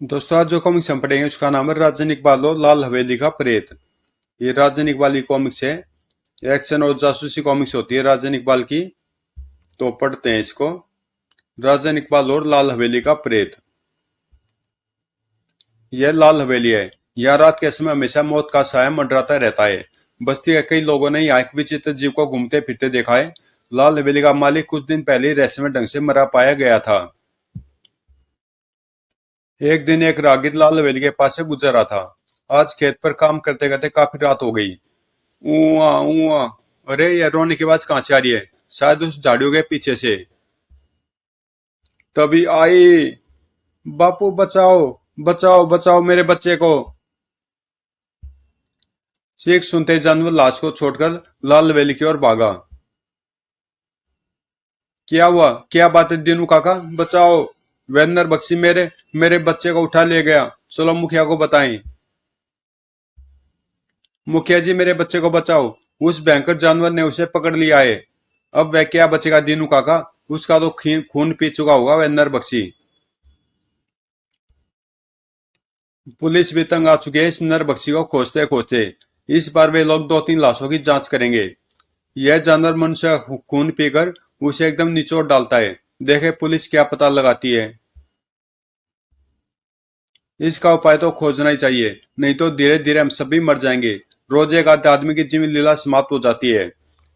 दोस्तों आज जो कॉमिक्स हम पढ़ेंगे उसका नाम है राजन इकबाल और लाल हवेली का प्रेत। ये राजन इकबाल की कॉमिक्स है। एक्शन और जासूसी कॉमिक्स होती है राजन इकबाल की। तो पढ़ते हैं इसको। राजन इकबाल और लाल हवेली का प्रेत। यह लाल हवेली है। यहाँ रात के समय हमेशा मौत का साया मंडराता रहता है। बस्ती के कई लोगों ने यहाँ एक विचित्र जीव को घूमते फिरते देखा है। लाल हवेली का मालिक कुछ दिन पहले ही रहस्यमय ढंग से मरा पाया गया था। एक दिन एक राहगीर लाल हवेली के पास से गुजर रहा था। आज खेत पर काम करते करते काफी रात हो गई। ऊआ ऊआ। अरे ये रोने की आवाज कहाँ से आ रही है? शायद उस झाड़ियों के पीछे से। तभी आई। बापू बचाओ, बचाओ बचाओ मेरे बच्चे को। चीख सुनते ही जानवर लाश को छोड़कर लाल हवेली की ओर भागा। क्या हुआ? क्या बात है दीनू काका? बचाओ। वेदनर बख्शी मेरे मेरे बच्चे को उठा ले गया। चलो मुखिया को बताएं। मुखिया जी मेरे बच्चे को बचाओ। उस भयंकर जानवर ने उसे पकड़ लिया है। अब वह क्या बचेगा दीनू काका? उसका तो खून पी चुका होगा वह नर बख्शी। पुलिस भी तंग आ चुकी है इस नर बख्शी को खोजते खोजते। इस बार वे लोग दो तीन लाशों की जांच करेंगे। यह जानवर मनुष्य का खून पीकर उसे एकदम निचोड़ डालता है। देखे पुलिस क्या पता लगाती है। इसका उपाय तो खोजना ही चाहिए, नहीं तो धीरे धीरे हम सभी मर जाएंगे। रोज एक आधे आदमी की जीवन लीला समाप्त हो जाती है।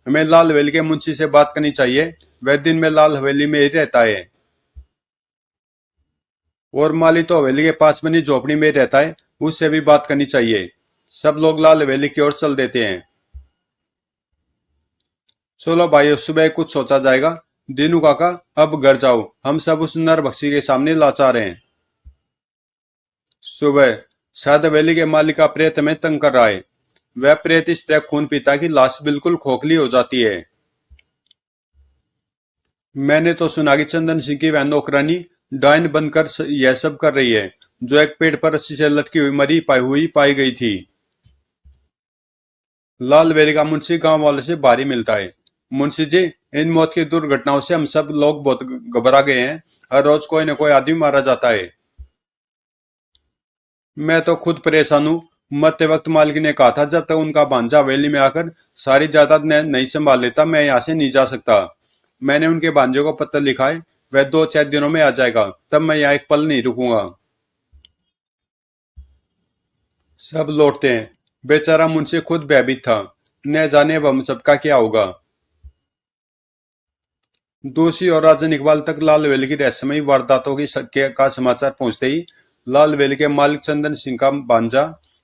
हमें लाल हवेली के मुंशी से बात करनी चाहिए। वह दिन में लाल हवेली में ही रहता है। और माली तो हवेली के पास बनी झोपड़ी में ही रहता है। उससे भी बात करनी चाहिए। सब लोग लाल हवेली की ओर चल देते हैं। चलो भाई सुबह कुछ सोचा जाएगा। दीनू काका अब घर जाओ, हम सब उस नर बख्शी के सामने लाचार हैं। सुबह। शायद हवेली के मालिक का प्रेत में तंग कर रहा है। वह प्रेत इस तरह खून पीता कि लाश बिल्कुल खोखली हो जाती है। मैंने तो सुना कि चंदन सिंह की वह नौकरानी डायन बनकर यह सब कर रही है, जो एक पेड़ पर रस्सी से लटकी हुई मरी पाई गई थी। लाल बेली का मुंशी गांव वालों से भारी मिलता है। मुंशी जी, इन मौत की दुर्घटनाओं से हम सब लोग बहुत घबरा गए हैं। हर रोज कोई न कोई आदमी मारा जाता है। मैं तो खुद परेशान हूँ। मरते वक्त मालिक ने कहा था जब तक उनका भांजा हवेली में आकर सारी जायदाद नहीं संभाल लेता मैं यहाँ से नहीं जा सकता। मैंने उनके भांजे को पत्र लिखा है। वह 2-4 दिनों में आ जाएगा, तब मैं यहाँ एक पल नहीं रुकूंगा। सब लौटते हैं। बेचारा मुंशी खुद भयभीत था। न जाने अब हम सबका क्या होगा। दोषी और राजन इकबाल तक लाल हवेली की रहस्यमयी वारदातों का समाचार पहुंचते ही लाल हवेली के मालिक चंदन सिंह का भांजा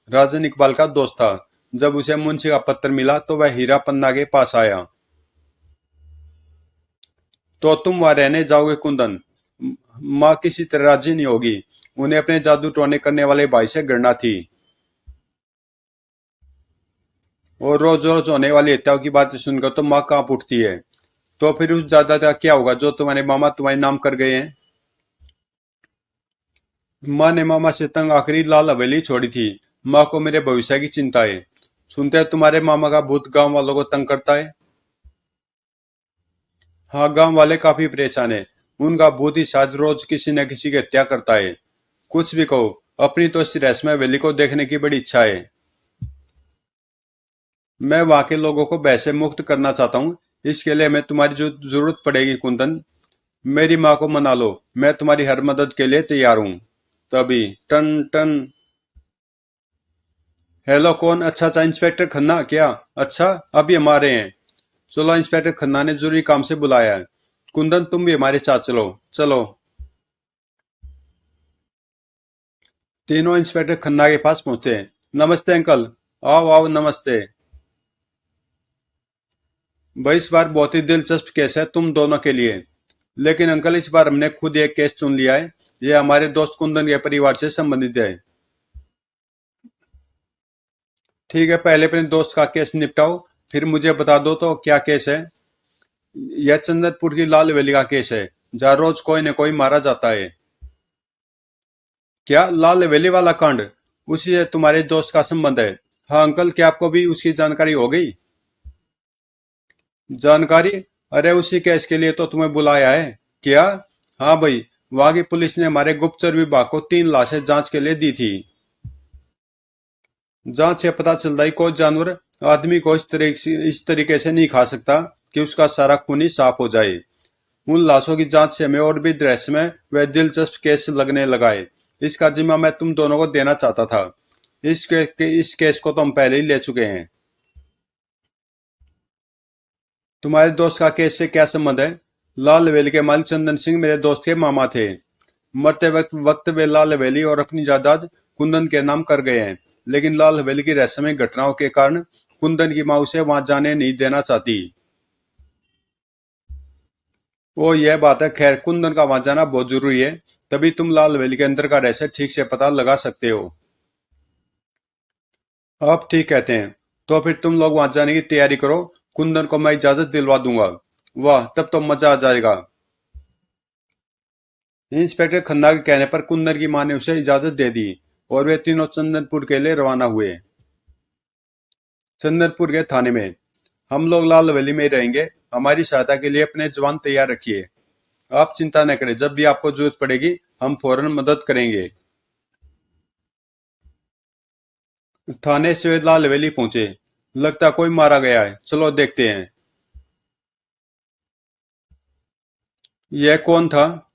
राजन इकबाल का दोस्त था। जब उसे मुंशी का पत्र मिला तो वह हीरा पन्ना के पास आया। तो तुम वहां रहने जाओगे कुंदन? माँ किसी तरह राजी नहीं होगी। उन्हें अपने जादू टोने करने वाले भाई से घृणा थी। और रोज रोज होने वाली हत्याओं की बातें सुनकर तो माँ कांप उठती है। तो फिर उस जायदाद का क्या होगा जो तुम्हारे मामा तुम्हारे नाम कर गए हैं? माँ ने मामा से तंग आखिरी लाल हवेली छोड़ी थी। माँ को मेरे भविष्य की चिंता है। सुनते हैं तुम्हारे मामा का भूत गांव वालों को तंग करता है। हाँ, गांव वाले काफी परेशान है। उनका भूत ही शायद रोज किसी न किसी की हत्या करता है। कुछ भी कहो, अपनी तो इस रहस्यमय हवेली को देखने की बड़ी इच्छा है। मैं वहां के लोगों को भय से मुक्त करना चाहता हूँ। इसके लिए मैं तुम्हारी जो जरूरत पड़ेगी कुंदन। मेरी माँ को मना लो, मैं तुम्हारी हर मदद के लिए तैयार हूँ। तभी टन टन। हेलो, कौन? अच्छा अच्छा, इंस्पेक्टर खन्ना क्या? अच्छा, अभी हम आ रहे हैं। चलो, इंस्पेक्टर खन्ना ने जरूरी काम से बुलाया है। कुंदन तुम भी हमारे साथ चलो। चलो। तीनों इंस्पेक्टर खन्ना के पास पहुंचते हैं। नमस्ते अंकल। आओ आओ, नमस्ते भाई। इस बार बहुत ही दिलचस्प केस है तुम दोनों के लिए। लेकिन अंकल इस बार हमने खुद एक केस चुन लिया है। ये हमारे दोस्त कुंदन के परिवार से संबंधित है। ठीक है, पहले अपने दोस्त का केस निपटाओ, फिर मुझे बता दो तो क्या केस है। यह चंदनपुर की लाल हवेली का केस है, जहाँ रोज कोई न कोई मारा जाता है। क्या लाल हवेली वाला कांड? उसी से तुम्हारे दोस्त का संबंध है? हाँ अंकल, क्या आपको भी उसकी जानकारी हो गई? जानकारी? अरे उसी केस के लिए तो तुम्हें बुलाया है। क्या? हाँ भाई। वहां की पुलिस ने हमारे गुप्तचर विभाग को 3 लाशें जांच के लिए दी थी। जांच से पता चलता है कोई जानवर आदमी को इस तरीके से नहीं खा सकता कि उसका सारा खून ही साफ हो जाए। उन लाशों की जांच से हमें और भी रहस्यमय व दिलचस्प केस लगने लगा है। इसका जिम्मा मैं तुम दोनों को देना चाहता था। इस केस को तो हम पहले ही ले चुके हैं। तुम्हारे दोस्त का केस से क्या संबंध है? लाल हवेली के मालिक चंदन सिंह मेरे दोस्त के मामा थे। मरते वक्त वे लाल हवेली और अपनी जायदाद कुंदन के नाम कर गए हैं, लेकिन लाल हवेली की रहस्यमय घटनाओं के कारण कुंदन की माँ उसे वहां जाने नहीं देना चाहती। वो यह बात है, खैर कुंदन का वहां जाना बहुत जरूरी है, तभी तुम लाल हवेली के अंदर का रहस्य ठीक से पता लगा सकते हो। आप ठीक कहते हैं। तो फिर तुम लोग वहां जाने की तैयारी करो। कुंदन को मैं इजाजत दिलवा दूंगा। वाह, तब तो मजा आ जाएगा। इंस्पेक्टर खन्ना के कहने पर कुंदन की मां ने उसे इजाजत दे दी और वे तीनों चंदनपुर के लिए रवाना हुए। चंदनपुर के थाने में, हम लोग लाल हवेली में ही रहेंगे। हमारी सहायता के लिए अपने जवान तैयार रखिए। आप चिंता न करें, जब भी आपको जरूरत पड़ेगी हम फौरन मदद करेंगे। थाने से वे लाल हवेली पहुंचे। लगता कोई मारा गया है, चलो देखते हैं। यह कौन था?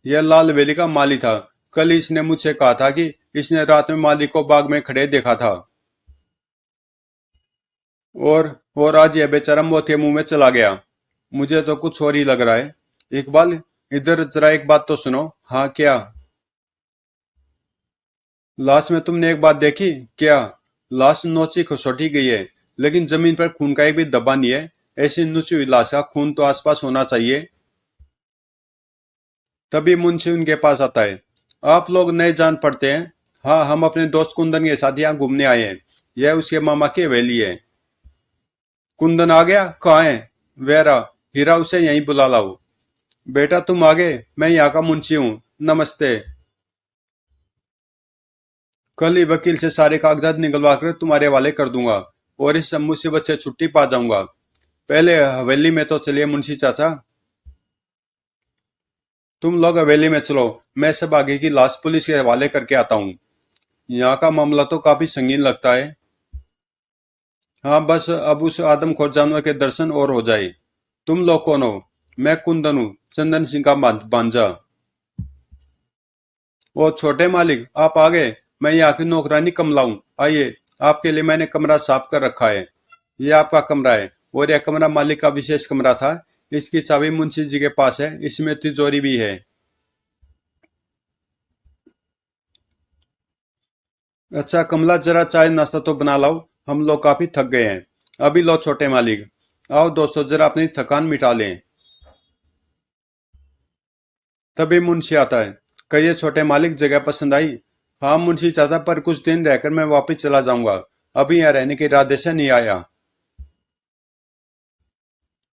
यह लाल हवेली का माली था। कल इसने मुझसे कहा था कि इसने रात में मालिक को बाग में खड़े देखा था। और और आज यह बेचारा मौत के मुंह में चला गया। मुझे तो कुछ और ही लग रहा है। इकबाल, इधर जरा एक बात तो सुनो। हाँ, क्या? लाश में तुमने एक बात देखी क्या? लाश नोची खसोटी गई है, लेकिन जमीन पर खून का एक भी धब्बा नहीं है। ऐसी नुची हुई लाश का खून तो आसपास होना चाहिए। तभी मुंशी उनके पास आता है। आप लोग नए जान पड़ते हैं। हाँ, हम अपने दोस्त कुंदन के साथ यहाँ घूमने आए हैं। यह उसके मामा की हवेली है। कुंदन आ गया? कहाँ है? वेरा, हीरा उसे यहीं बुला लाओ। बेटा तुम आ गए, मैं यहाँ का मुंशी हूँ। नमस्ते। कल ही वकील से सारे कागजात निकलवा कर तुम्हारे हवाले कर दूंगा और इस सब मुसीबत से छुट्टी पा जाऊंगा। पहले हवेली में तो चलिए मुंशी चाचा। तुम लोग हवेली में चलो, मैं सब आगे की लाश पुलिस के हवाले करके आता हूँ। यहाँ का मामला तो काफी संगीन लगता है। हाँ, बस अब उस आदमखोर जानवर के दर्शन और हो जाए। तुम लोग कौन हो? मैं कुंदन हूँ, चंदन सिंह का भांजा। ओ छोटे मालिक, आप आ गए। मैं यहाँ की नौकरानी कमला हूँ। आइए, आपके लिए मैंने कमरा साफ कर रखा है। ये आपका कमरा है और यह कमरा मालिक का विशेष कमरा था। इसकी चाबी मुंशी जी के पास है। इसमें तिजोरी भी है। अच्छा कमला, जरा चाय नाश्ता तो बना लाओ। हम लोग काफी थक गए हैं। अभी लो छोटे मालिक। आओ दोस्तों, जरा अपनी थकान मिटा लें। तभी मुंशी आता है। कहिए छोटे मालिक, जगह पसंद आई? हाँ मुंशी चाचा, पर कुछ दिन रहकर मैं वापस चला जाऊंगा। अभी यहाँ रहने के इरादे से नहीं आया।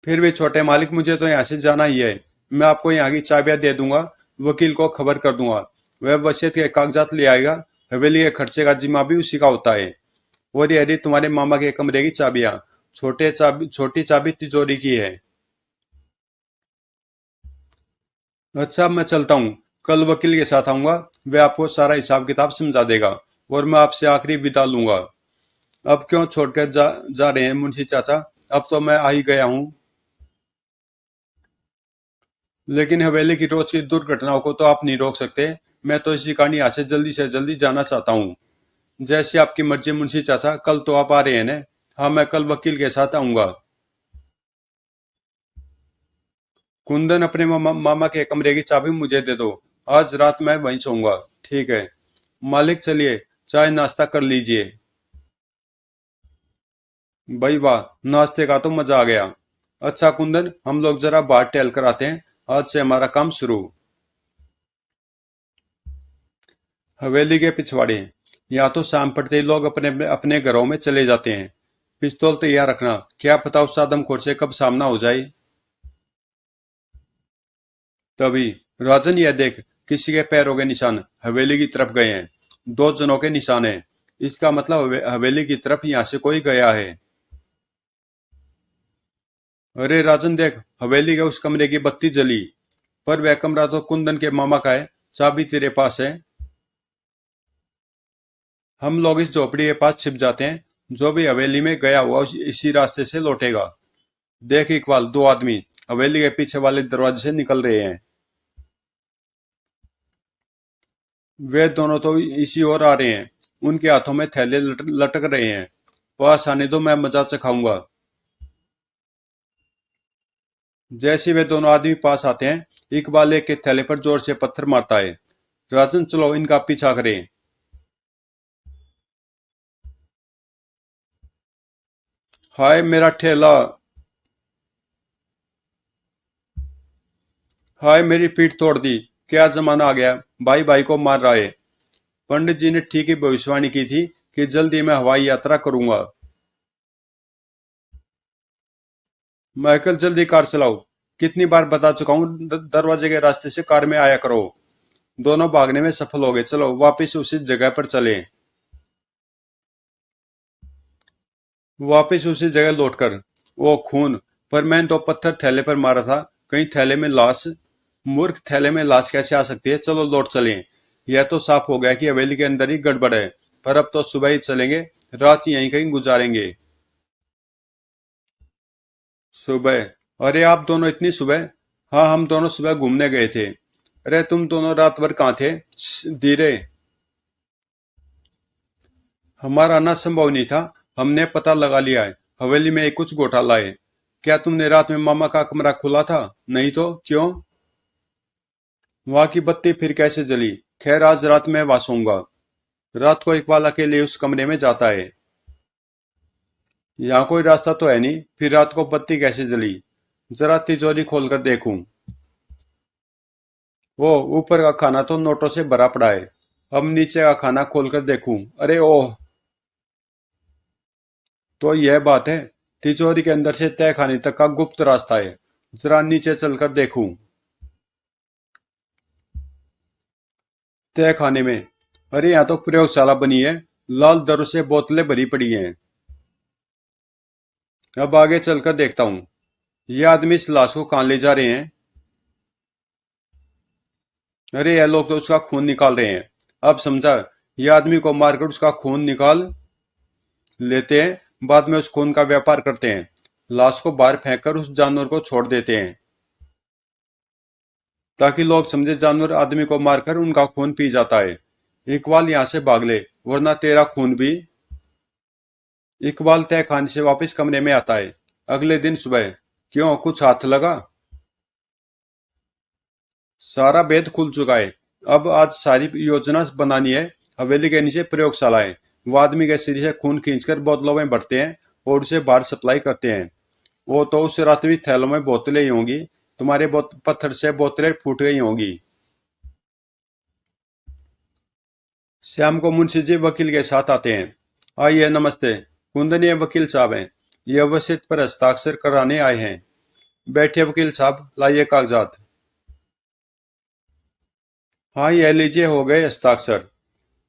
फिर भी छोटे मालिक, मुझे तो यहाँ से जाना ही है। मैं आपको यहाँ की चाबियां दे दूंगा। वकील को खबर कर दूंगा। वह वसीयत के कागजात ले आएगा। हवेली के खर्चे का जिम्मा भी उसी का होता है। और ये रही तुम्हारे मामा के कमरे की चाबियां। छोटी चाबी तिजोरी की है। अच्छा, मैं चलता हूँ। कल वकील के साथ आऊंगा। वह आपको सारा हिसाब किताब समझा देगा और मैं आपसे आखिरी विदा लूंगा। अब क्यों छोड़कर जा रहे हैं मुंशी चाचा? अब तो मैं आ ही गया हूँ। लेकिन हवेली की रोज की दुर्घटनाओं को तो आप नहीं रोक सकते। मैं तो इसी कारण यहाँ से जल्दी जाना चाहता हूँ। जैसी आपकी मर्जी मुंशी चाचा, कल तो आप आ रहे हैं ना? हाँ, मैं कल वकील के साथ आऊंगा। कुंदन, अपने मामा के कमरे की चाबी मुझे दे दो। आज रात मैं वहीं सोऊंगा। ठीक है मालिक, चलिए चाय नाश्ता कर लीजिए। भाई वाह, नाश्ते का तो मजा आ गया। अच्छा कुंदन, हम लोग जरा बाहर टहल कर आते हैं। आज से हमारा काम शुरू। हवेली के पिछवाड़े। यहाँ तो शाम पड़ते ही लोग अपने अपने घरों में चले जाते हैं। पिस्तौल तैयार रखना, क्या पता उस आदमखोर से कब सामना हो जाए। तभी, राजन यह देख, किसी के पैरों के निशान हवेली की तरफ गए हैं। 2 जनों के निशान हैं। इसका मतलब हवेली की तरफ यहाँ से कोई गया है। अरे राजन देख, हवेली के उस कमरे की बत्ती जली। पर वह कमरा तो कुंदन के मामा का है, चाबी तेरे पास है। हम लोग इस झोपड़ी के पास छिप जाते हैं, जो भी हवेली में गया हुआ इसी रास्ते से लौटेगा। देख इकबाल, दो आदमी हवेली के पीछे वाले दरवाजे से निकल रहे हैं। वे दोनों तो इसी ओर आ रहे हैं, उनके हाथों में थैले लटक रहे हैं। पास आने दो, मैं मजा चखाऊंगा। जैसे वे दोनों आदमी पास आते हैं, इकबाल एक के थैले पर जोर से पत्थर मारता है। राजन चलो इनका पीछा करें। हाय मेरा ठेला, हाय मेरी पीठ तोड़ दी। क्या जमाना आ गया, भाई भाई को मार रहा है। पंडित जी ने ठीक ही भविष्यवाणी की थी कि जल्दी मैं हवाई यात्रा करूंगा। माइकल जल्दी कार चलाओ। कितनी बार बता चुका हूं, दरवाजे के रास्ते से कार में आया करो। दोनों भागने में सफल हो गए। चलो वापिस उसी जगह पर चलें। वापिस उसी जगह लौटकर। ओ खून, पर मैंने तो पत्थर थैले पर मारा था, कहीं थैले में लाश। मूर्ख, थैले में लाश कैसे आ सकती है। चलो लौट चलें। यह तो साफ हो गया कि हवेली के अंदर ही गड़बड़ है, पर अब तो सुबह ही चलेंगे, रात यहीं कहीं गुजारेंगे। सुबह? अरे आप दोनों इतनी सुबह? हाँ हम दोनों सुबह घूमने गए थे। अरे तुम दोनों रात भर कहाँ थे? धीरे। हमारा आना संभव नहीं था, हमने पता लगा लिया है। हवेली में एक कुछ घोटाला है। क्या तुमने रात में मामा का कमरा खोला था? नहीं तो क्यों? वहां की बत्ती फिर कैसे जली? खैर आज रात में वहां सोऊंगा। रात को इकबाल अकेले उस कमरे में जाता है। यहाँ कोई रास्ता तो है नहीं, फिर रात को बत्ती कैसे जली? जरा तिजोरी खोलकर देखूं। वो ऊपर का खाना तो नोटों से भरा पड़ा है। अब नीचे का खाना खोलकर देखूं। अरे ओह, तो यह बात है। तिजोरी के अंदर से तय खाने तक का गुप्त रास्ता है। जरा नीचे चलकर देखूं। तय खाने में? अरे यहाँ तो प्रयोगशाला बनी है, लाल दरों से बोतलें भरी पड़ी हैं। अब आगे चलकर देखता हूँ। ये आदमी इस लाश को कहाँ ले जा रहे हैं? अरे ये लोग तो उसका खून निकाल रहे हैं। अब समझा, ये आदमी को मारकर उसका खून निकाल लेते हैं, बाद में उस खून का व्यापार करते हैं। लाश को बाहर फेंककर उस जानवर को छोड़ देते हैं, ताकि लोग समझे जानवर आदमी को मारकर उनका खून पी जाता है। इकबाल यहाँ से भाग ले, वरना तेरा खून भी। इकबाल तय खाने से वापस कमरे में आता है। अगले दिन सुबह। क्यों, कुछ हाथ लगा? सारा भेद खुल चुका है। अब आज सारी योजना बनानी है। हवेली के नीचे प्रयोगशाला है। वो आदमी के सिर से खून खींचकर बोतलों में भरते हैं और उसे बाहर सप्लाई करते हैं। वो तो उस रात भी थैलों में बोतलें ही होंगी। तुम्हारे पत्थर से बोतलें फूट गई होंगी। श्याम को मुंशी जी वकील के साथ आते हैं। आइए, नमस्ते। कुंदन, ये वकील साहब हैं। ये वसीयत पर हस्ताक्षर कराने आए हैं। बैठिए वकील साहब, लाइए कागजात। हाँ ये लीजिए, हो गए हस्ताक्षर।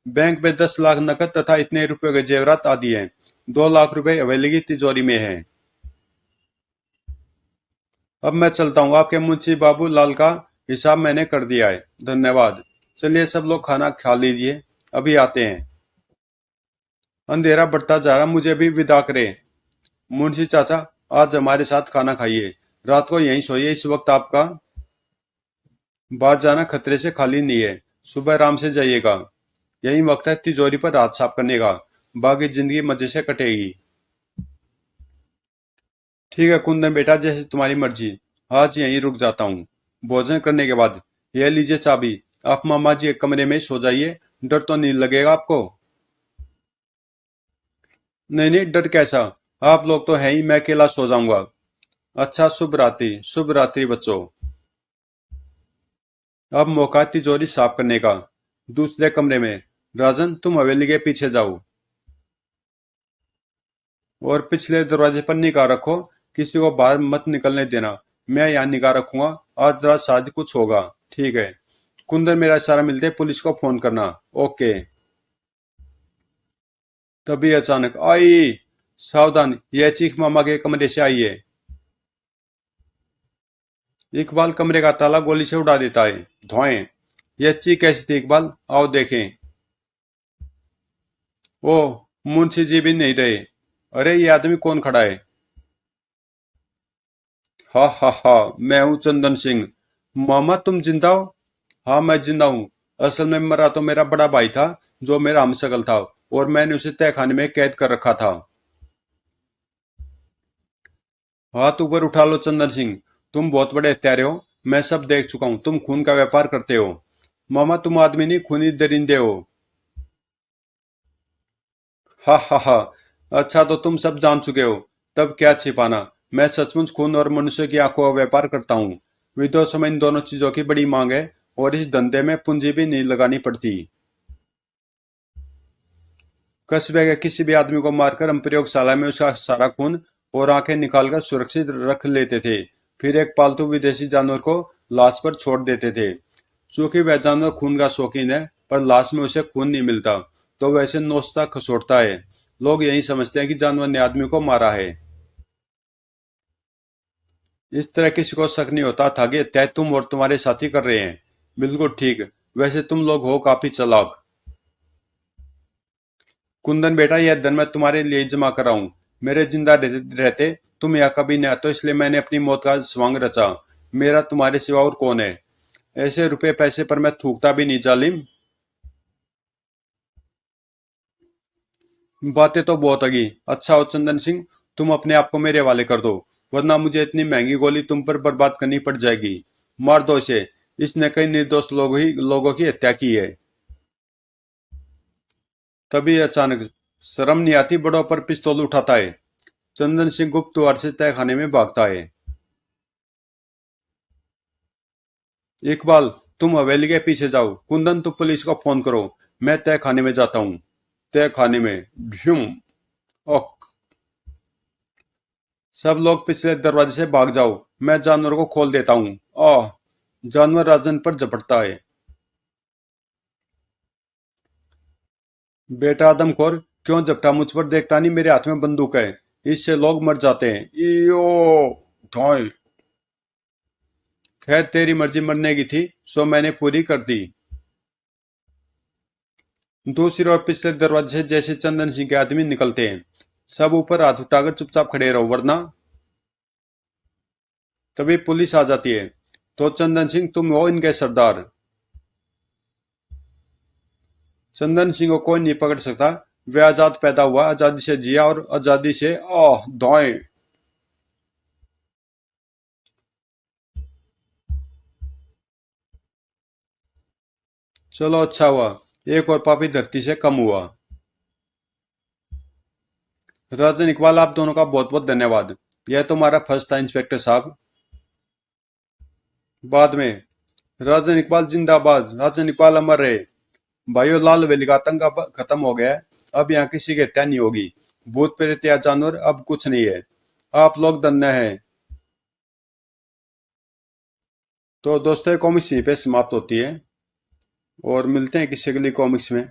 बैंक में 10 लाख नकद तथा इतने रुपए के जेवरात आदि हैं। 2 लाख रुपए हवेली की तिजोरी में हैं। अब मैं चलता हूँ, आपके मुंशी बाबू लाल का हिसाब मैंने कर दिया है। धन्यवाद। चलिए सब लोग खाना खा लीजिए, अभी आते हैं। अंधेरा बढ़ता जा रहा, मुझे भी विदा करें। मुंशी चाचा, आज हमारे साथ खाना खाइए, रात को यहीं सोइए। इस वक्त आपका बाहर जाना खतरे से खाली नहीं है। सुबह आराम से जाइएगा। यही वक्त है तिजोरी पर हाथ साफ करने का। बाकी जिंदगी मजे से कटेगी। ठीक है कुंदन बेटा, जैसे तुम्हारी मर्जी। आज यहीं रुक जाता हूँ। भोजन करने के बाद यह लीजिए चाबी। आप मामा जी के कमरे में सो जाइए। डर तो नहीं लगेगा आपको? नहीं नहीं, डर कैसा। आप लोग तो हैं ही, मैं अकेला सो जाऊंगा। अच्छा, शुभ रात्रि। शुभ रात्रि बच्चों। अब मौका है तिजोरी साफ करने का। दूसरे कमरे में। राजन, तुम हवेली के पीछे जाओ और पिछले दरवाजे पर निगाह रखो। किसी को बाहर मत निकलने देना। मैं यहाँ निगाह रखूंगा। आज रात शायद कुछ होगा। ठीक है कुंदन, मेरा इशारा मिलते ही पुलिस को फोन करना। ओके। तभी अचानक आई। सावधान, यह चीख मामा के कमरे से आई है। इकबाल कमरे का ताला गोली से उड़ा देता है। धुआं। यह चीख कैसी थी इकबाल? आओ देखें। ओह, मुंशी जी भी नहीं रहे। अरे ये आदमी कौन खड़ा है? हा हा हा, मैं हूँ चंदन सिंह। मामा तुम जिंदा हो? हाँ मैं जिंदा हूँ। असल में मरा तो मेरा बड़ा भाई था, जो मेरा हमशक्ल था, और मैंने उसे तहखाने में कैद कर रखा था। हाथ ऊपर उठा लो चंदन सिंह। तुम बहुत बड़े हत्यारे हो। मैं सब देख चुका हूँ। तुम खून का व्यापार करते हो। मामा तुम आदमी नहीं, खूनी दरिंदे हो। हा हा हा। अच्छा तो तुम सब जान चुके हो। तब क्या छिपाना। मैं सचमुच खून और मनुष्य की आंखों का व्यापार करता हूँ। विदेशों में इन दोनों चीजों की बड़ी मांग है, और इस धंधे में पूंजी भी नहीं लगानी पड़ती। कस्बे के किसी भी आदमी को मारकर हम प्रयोगशाला में उसका सारा खून और आंखें निकालकर सुरक्षित रख लेते थे। फिर एक पालतू विदेशी जानवर को लाश पर छोड़ देते थे। चूंकि वह जानवर खून का शौकीन है, पर लाश में उसे खून नहीं मिलता, तो वैसे नोचता खसोटता है। लोग यही समझते हैं कि जानवर ने आदमी को मारा है। इस तरह किसी को शक नहीं होता था कि हत्या तुम और तुम्हारे साथी कर रहे हैं। बिल्कुल ठीक। वैसे तुम लोग हो काफी चालाक। कुंदन बेटा, यह धन मैं तुम्हारे लिए जमा कर रहा हूँ। मेरे जिंदा रहते तुम यहाँ कभी नहीं आते, इसलिए मैंने अपनी मौत का स्वांग रचा। मेरा तुम्हारे सिवा और कौन है? ऐसे रुपए पैसे पर मैं थूकता भी नहीं जालिम। बातें तो बहुत अगी। अच्छा हो चंदन सिंह, तुम अपने आप को मेरे हवाले कर दो, वरना मुझे इतनी महंगी गोली तुम पर बर्बाद करनी पड़ जाएगी। मार दो इसे। इसने कई निर्दोष लोगों की हत्या की है। तभी अचानक शर्म नहीं आती, बड़ों पर पिस्तौल उठाता है। चंदन सिंह गुप्त द्वार से तहखाने में भागता है। इकबाल, तुम हवेली के पीछे जाओ। कुंदन, तुम पुलिस को फोन करो। मैं तहखाने में जाता हूँ। तहखाने में भ्यूम। ओक। सब लोग पिछले दरवाजे से भाग जाओ। मैं जानवर को खोल देता हूँ। आह। जानवर राजन पर झपटता है। बेटा आदमखोर, क्यों झपटा? मुझ पर देखता नहीं? मेरे हाथ में बंदूक है। इससे लोग मर जाते हैं। यो। धोए। खैर तेरी मर्जी मरने की थी, सो मैंने पूरी कर दी। दूसरी ओर पिछले दरवाजे से जैसे चंदन सिंह के आदमी निकलते हैं। सब ऊपर हाथ उठाकर चुपचाप खड़े रहो, वरना। तभी पुलिस आ जाती है। तो चंदन सिंह, तुम हो इनके सरदार। चंदन सिंह को कोई नहीं पकड़ सकता। वह आजाद पैदा हुआ, आजादी से जिया, और आजादी से आह दाएं। चलो अच्छा हुआ। एक और पापी धरती से कम हुआ। राजन इकबाल, आप दोनों का बहुत बहुत धन्यवाद। यह तुम्हारा फर्ज था इंस्पेक्टर साहब। बाद में। राजन इकबाल जिंदाबाद। राजन इकबाल अमर रहे। भाइयों, लाल हवेली का आतंक अब खत्म हो गया है। अब यहाँ किसी की हत्या नहीं होगी। भूत प्रेत या जानवर अब कुछ नहीं है। आप लोग धन्य हैं। तो दोस्तों, ये कॉमिक्स यहीं पे समाप्त होती है, और मिलते हैं किसी अगली कॉमिक्स में।